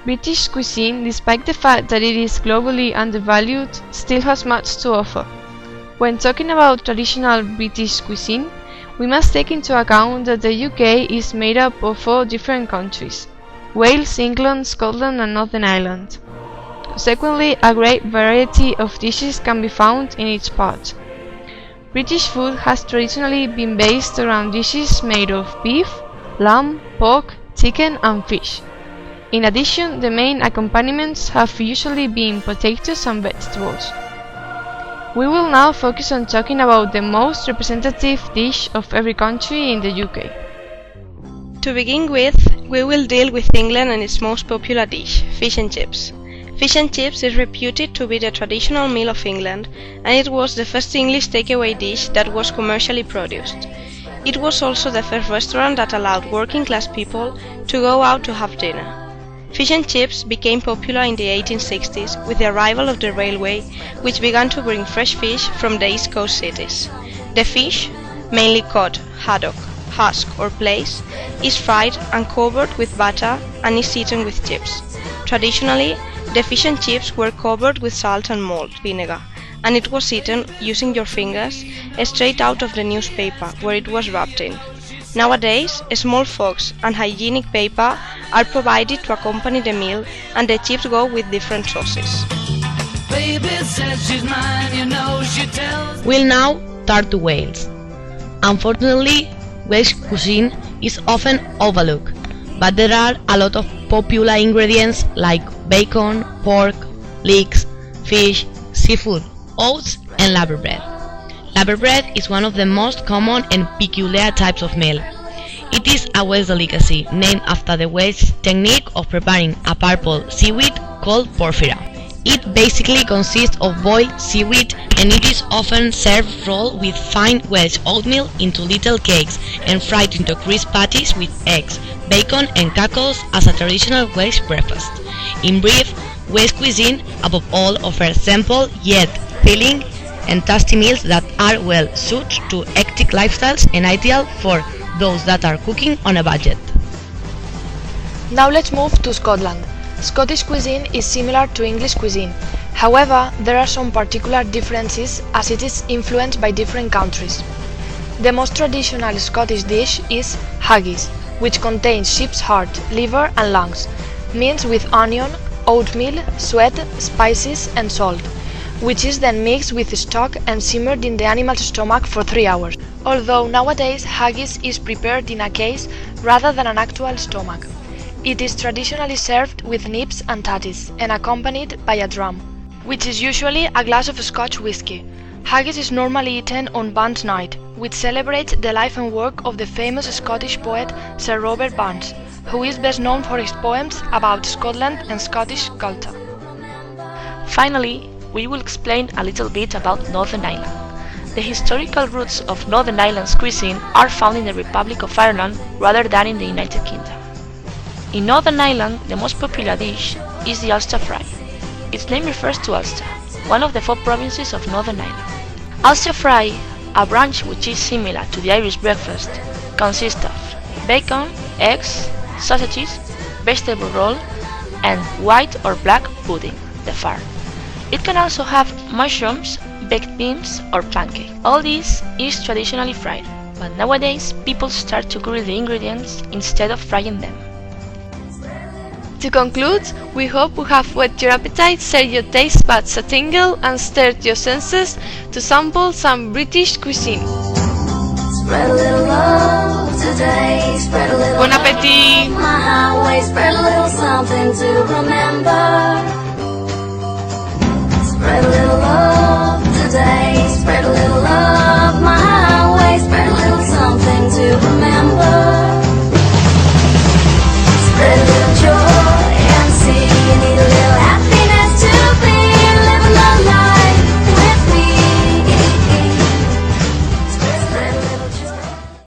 British cuisine, despite the fact that it is globally undervalued, still has much to offer. When talking about traditional British cuisine, we must take into account that the UK is made up of 4 different countries: Wales, England, Scotland and Northern Ireland. Consequently, a great variety of dishes can be found in each part. British food has traditionally been based around dishes made of beef, lamb, pork, chicken and fish. In addition, the main accompaniments have usually been potatoes and vegetables. We will now focus on talking about the most representative dish of every country in the UK. To begin with, we will deal with England and its most popular dish, fish and chips. Fish and chips is reputed to be the traditional meal of England, and it was the first English takeaway dish that was commercially produced. It was also the first restaurant that allowed working class people to go out to have dinner. Fish and chips became popular in the 1860s with the arrival of the railway, which began to bring fresh fish from the East Coast cities. The fish, mainly cod, haddock, husk or plaice, is fried and covered with batter and is eaten with chips. Traditionally, the fish and chips were covered with salt and malt vinegar, and it was eaten using your fingers straight out of the newspaper where it was wrapped in. Nowadays, small forks and hygienic paper are provided to accompany the meal, and the chips go with different sauces. We'll now turn to Wales. Unfortunately, Welsh cuisine is often overlooked, but there are a lot of popular ingredients like bacon, pork, leeks, fish, seafood, oats and laverbread. Laverbread is one of the most common and peculiar types of meal. It is a Welsh delicacy named after the Welsh technique of preparing a purple seaweed called porphyra. It basically consists of boiled seaweed, and it is often served rolled with fine Welsh oatmeal into little cakes and fried into crisp patties with eggs, bacon and cockles as a traditional Welsh breakfast. In brief, Welsh cuisine above all offers simple yet filling and tasty meals that are well suited to hectic lifestyles and ideal for those that are cooking on a budget. Now let's move to Scotland. Scottish cuisine is similar to English cuisine. However, there are some particular differences as it is influenced by different countries. The most traditional Scottish dish is haggis, which contains sheep's heart, liver and lungs, minced with onion, oatmeal, suet, spices and salt, which is then mixed with stock and simmered in the animal's stomach for 3 hours. Although nowadays haggis is prepared in a case rather than an actual stomach. It is traditionally served with nips and tatties and accompanied by a drum, which is usually a glass of Scotch whisky. Haggis is normally eaten on Burns Night, which celebrates the life and work of the famous Scottish poet Sir Robert Burns, who is best known for his poems about Scotland and Scottish culture. Finally, we will explain a little bit about Northern Ireland. The historical roots of Northern Ireland's cuisine are found in the Republic of Ireland rather than in the United Kingdom. In Northern Ireland, the most popular dish is the Ulster fry. Its name refers to Ulster, one of the 4 provinces of Northern Ireland. Ulster fry, a brunch which is similar to the Irish breakfast, consists of bacon, eggs, sausages, vegetable roll, and white or black pudding, the far. It can also have mushrooms, baked beans or pancake. All this is traditionally fried, but nowadays people start to grill the ingredients instead of frying them. To conclude, we hope we have whet your appetite, set your taste buds a tingle and stirred your senses to sample some British cuisine. Spread a little love today, spread a little Bon appétit! my highway, spread a little something to remember.